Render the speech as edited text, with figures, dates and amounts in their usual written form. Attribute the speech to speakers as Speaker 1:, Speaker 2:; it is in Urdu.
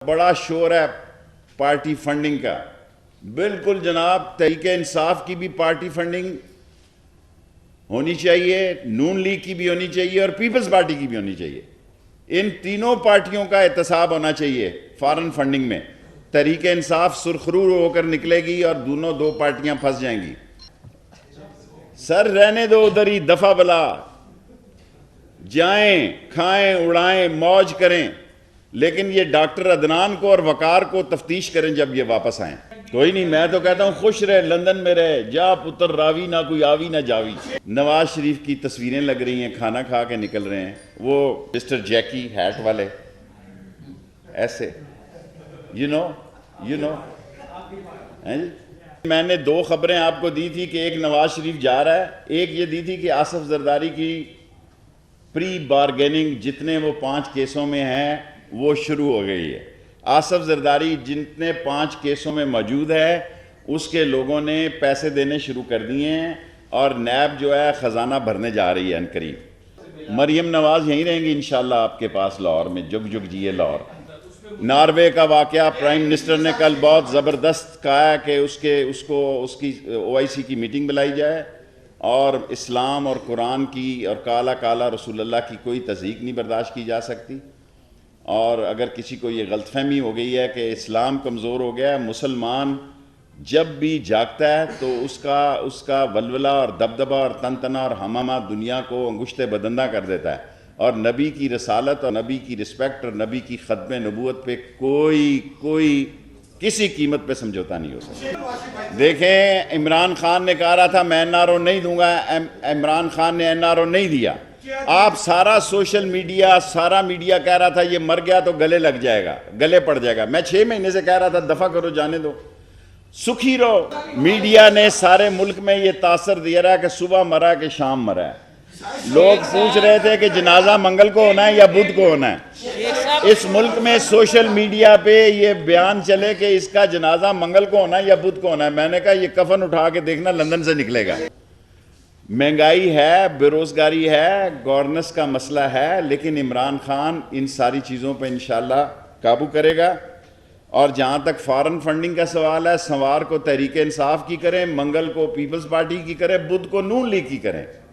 Speaker 1: بڑا شور ہے پارٹی فنڈنگ کا. بالکل جناب، تحریک انصاف کی بھی پارٹی فنڈنگ ہونی چاہیے، نون لیگ کی بھی ہونی چاہیے اور پیپلز پارٹی کی بھی ہونی چاہیے. ان تینوں پارٹیوں کا احتساب ہونا چاہیے فارن فنڈنگ میں. تحریک انصاف سرخرو ہو کر نکلے گی اور دو پارٹیاں پھنس جائیں گی. سر رہنے دو ادھر ہی، دفعہ بلا، جائیں کھائیں اڑائیں موج کریں، لیکن یہ ڈاکٹر عدنان کو اور وقار کو تفتیش کریں جب یہ واپس آئیں. کوئی نہیں، میں تو کہتا ہوں خوش رہے، لندن میں رہے، جا پتر راوی نہ کوئی آوی نہ جاوی. نواز شریف کی تصویریں لگ رہی ہیں، کھانا کھا کے نکل رہے ہیں، وہ مسٹر جیکی ہیٹ والے ایسے یو نو. میں نے دو خبریں آپ کو دی تھی کہ ایک نواز شریف جا رہا ہے، ایک یہ دی تھی کہ آصف زرداری کی پری بارگیننگ جتنے وہ 5 کیسوں میں ہیں وہ شروع ہو گئی ہے. آصف زرداری جتنے 5 کیسوں میں موجود ہے اس کے لوگوں نے پیسے دینے شروع کر دیے ہیں اور نیب جو ہے خزانہ بھرنے جا رہی ہے عنقریب. مریم نواز یہیں رہیں گی انشاءاللہ آپ کے پاس لاہور میں. جگ جگ جیے لاہور. ناروے کا واقعہ پرائم منسٹر نے کل بہت زبردست کہا ہے کہ اس کی OIC کی میٹنگ بلائی جائے اور اسلام اور قرآن کی اور کالا رسول اللہ کی کوئی تضحیک نہیں برداشت کی جا سکتی. اور اگر کسی کو یہ غلط فہمی ہو گئی ہے کہ اسلام کمزور ہو گیا ہے، مسلمان جب بھی جاگتا ہے تو اس کا ولولہ اور دبدبہ اور تنتنا اور ہمامہ دنیا کو انگشت بدندہ کر دیتا ہے. اور نبی کی رسالت اور نبی کی رسپیکٹ اور نبی کی ختم نبوت پہ کوئی کسی قیمت پہ سمجھوتا نہیں ہو سکتا. دیکھیں، عمران خان نے کہا رہا تھا میں NRO نہیں دوں گا، عمران خان نے NRO نہیں دیا. آپ سارا سوشل میڈیا، سارا میڈیا کہہ رہا تھا یہ مر گیا تو گلے لگ جائے گا، گلے پڑ جائے گا. میں 6 مہینے سے کہہ رہا تھا دفع کرو، جانے دو، سکھی رہو. میڈیا نے سارے ملک میں یہ تاثر دیا رہا کہ صبح مرا کہ شام مرا ہے. لوگ پوچھ رہے تھے کہ جنازہ منگل کو ہونا ہے یا بدھ کو ہونا ہے. اس ملک میں سوشل میڈیا پہ یہ بیان چلے کہ اس کا جنازہ منگل کو ہونا ہے یا بدھ کو ہونا ہے. میں نے کہا یہ کفن اٹھا کے دیکھنا لندن سے نکلے گا. مہنگائی ہے، بے روزگاری ہے، گورننس کا مسئلہ ہے، لیکن عمران خان ان ساری چیزوں پہ انشاءاللہ قابو کرے گا. اور جہاں تک فارن فنڈنگ کا سوال ہے، سوار کو تحریک انصاف کی کریں، منگل کو پیپلز پارٹی کی کریں، بدھ کو نون لیگ کی کریں.